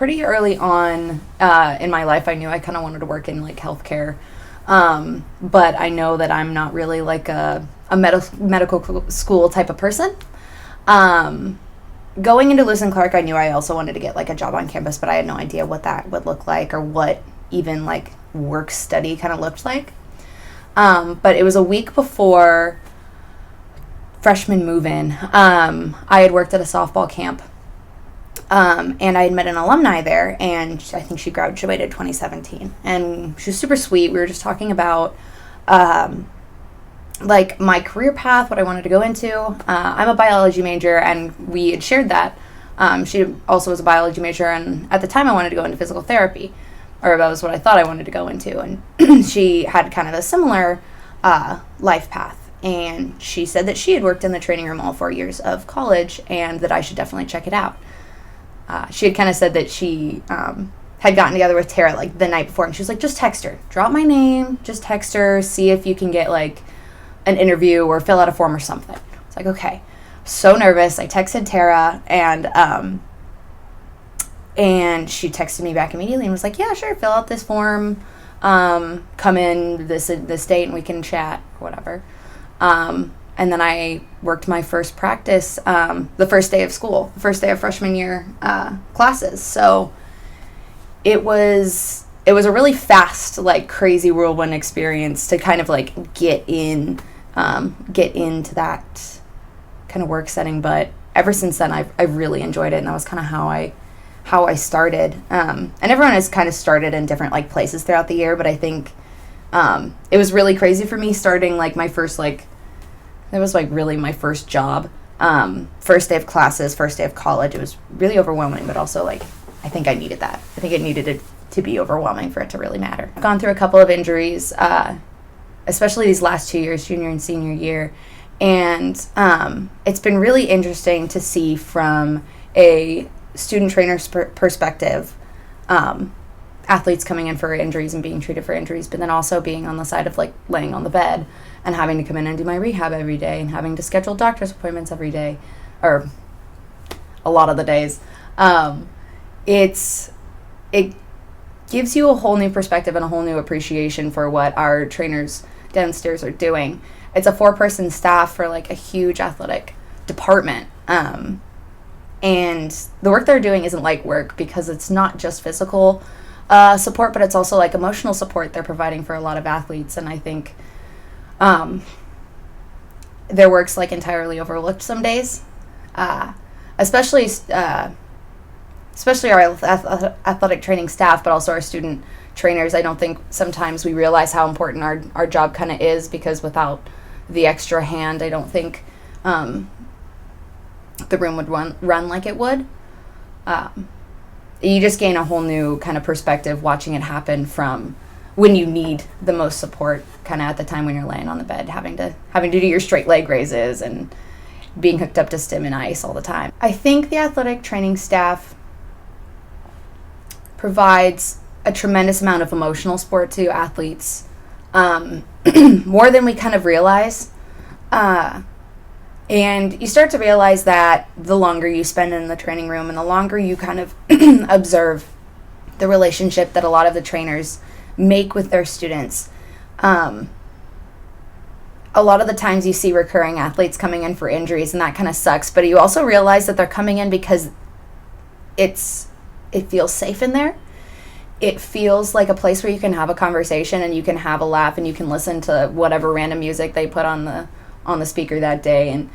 Pretty early on in my life, I knew I kind of wanted to work in like healthcare, but I know that I'm not really like a medical school type of person. Um, Going into Lewis and Clark, I knew I also wanted to get like a job on campus, but I had no idea what that would look like or what even like work study kind of looked like. But it was a week before freshman move-in. I had worked at a softball camp, and I had met an alumni there, and I think she graduated 2017. And she was super sweet. We were just talking about like my career path, what I wanted to go into. I'm a biology major, and we had shared that. She also was a biology major, and at the time I wanted to go into physical therapy, or that was what I thought I wanted to go into. And she had kind of a similar life path. And she said that she had worked in the training room all 4 years of college, and that I should definitely check it out. She had kind of said that she had gotten together with Tara like the night before, and she was like, just text her, drop my name, just text her, see if you can get like an interview or fill out a form or something. It's like, okay. So nervous. I texted Tara, and she texted me back immediately and was like, yeah, sure, fill out this form, come in this date and we can chat or whatever. And then I worked my first practice the first day of school, the first day of freshman year classes. So it was a really fast, like crazy whirlwind experience to kind of like get into that kind of work setting. But ever since then, I've really enjoyed it, and that was kind of how I started. And everyone has kind of started in different like places throughout the year, but I think it was really crazy for me starting like my first like, it was like really my first job, first day of classes, first day of college. It was really overwhelming, but also like I think I needed that. I think it needed it to be overwhelming for it to really matter. I've gone through a couple of injuries, especially these last 2 years, junior and senior year, and it's been really interesting to see from a student trainer's perspective, athletes coming in for injuries and being treated for injuries, but then also being on the side of like laying on the bed and having to come in and do my rehab every day and having to schedule doctor's appointments every day, or a lot of the days. It gives you a whole new perspective and a whole new appreciation for what our trainers downstairs are doing. It's a 4-person staff for like a huge athletic department. And the work they're doing isn't light work, because it's not just physical support, but it's also like emotional support they're providing for a lot of athletes. And I think their work's like entirely overlooked some days, especially our athletic training staff, but also our student trainers. I don't think sometimes we realize how important our job kind of is, because without the extra hand, I don't think the room would run like it would. You just gain a whole new kind of perspective watching it happen from when you need the most support, kind of at the time when you're laying on the bed, having to do your straight leg raises and being hooked up to stim and ice all the time. I think the athletic training staff provides a tremendous amount of emotional support to athletes, more than we kind of realize. And you start to realize that the longer you spend in the training room and the longer you kind of observe the relationship that a lot of the trainers make with their students. A lot of the times you see recurring athletes coming in for injuries, and that kind of sucks, but you also realize that they're coming in because it feels safe in there. It feels like a place where you can have a conversation and you can have a laugh and you can listen to whatever random music they put on the speaker that day, and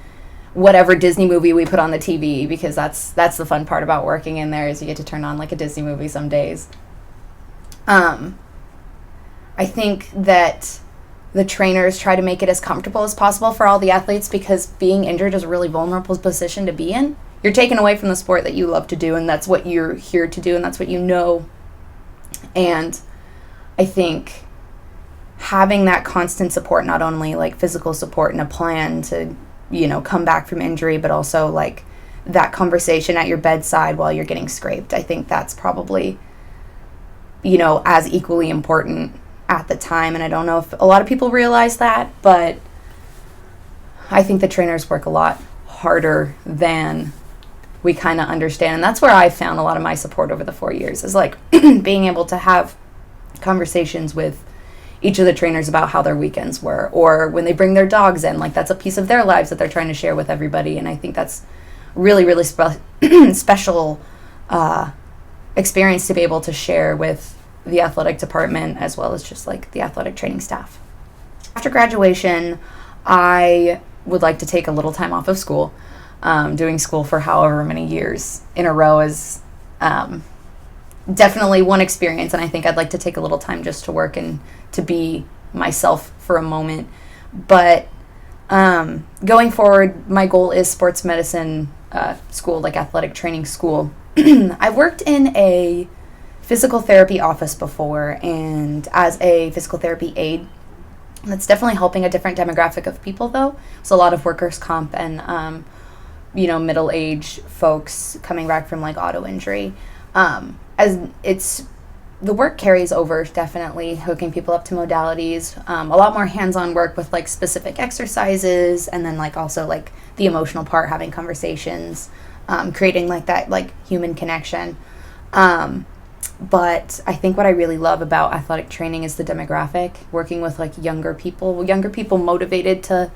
whatever Disney movie we put on the TV, because that's the fun part about working in there, is you get to turn on like a Disney movie some days. I think that the trainers try to make it as comfortable as possible for all the athletes, because being injured is a really vulnerable position to be in. You're taken away from the sport that you love to do, and that's what you're here to do, and that's what you know. And I think having that constant support, not only like physical support and a plan to, come back from injury, but also like that conversation at your bedside while you're getting scraped, I think that's probably, as equally important at the time. And I don't know if a lot of people realize that, but I think the trainers work a lot harder than we kind of understand. And that's where I found a lot of my support over the 4 years, is like being able to have conversations with each of the trainers about how their weekends were, or when they bring their dogs in, like that's a piece of their lives that they're trying to share with everybody. And I think that's really, really special experience to be able to share with the athletic department, as well as just like the athletic training staff. After graduation, I would like to take a little time off of school. Doing school for however many years in a row is definitely one experience, and I think I'd like to take a little time just to work and to be myself for a moment. But going forward, my goal is sports medicine school, like athletic training school. I've worked in a physical therapy office before, and as a physical therapy aide. That's definitely helping a different demographic of people, though. So a lot of workers' comp and middle-aged folks coming back from like auto injury. As it's, the work carries over, definitely hooking people up to modalities, a lot more hands-on work with like specific exercises, and then like also like the emotional part, having conversations, creating like that like human connection. But I think what I really love about athletic training is the demographic, working with like younger people motivated to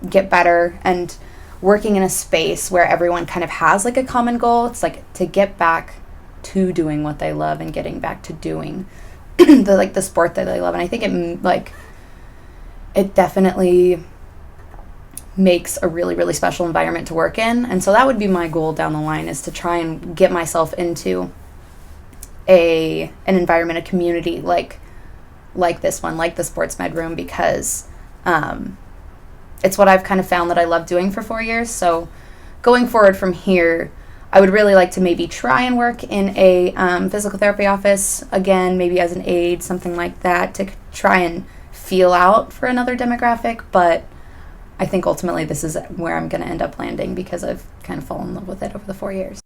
get better, and working in a space where everyone kind of has like a common goal. It's like to get back to doing what they love and getting back to doing the sport that they love. And I think it definitely makes a really, really special environment to work in. And so that would be my goal down the line, is to try and get myself into an environment, a community like this one, like the sports med room, because it's what I've kind of found that I love doing for 4 years. So going forward from here, I would really like to maybe try and work in a physical therapy office again, maybe as an aide, something like that, to try and feel out for another demographic. But I think ultimately this is where I'm going to end up landing, because I've kind of fallen in love with it over the 4 years.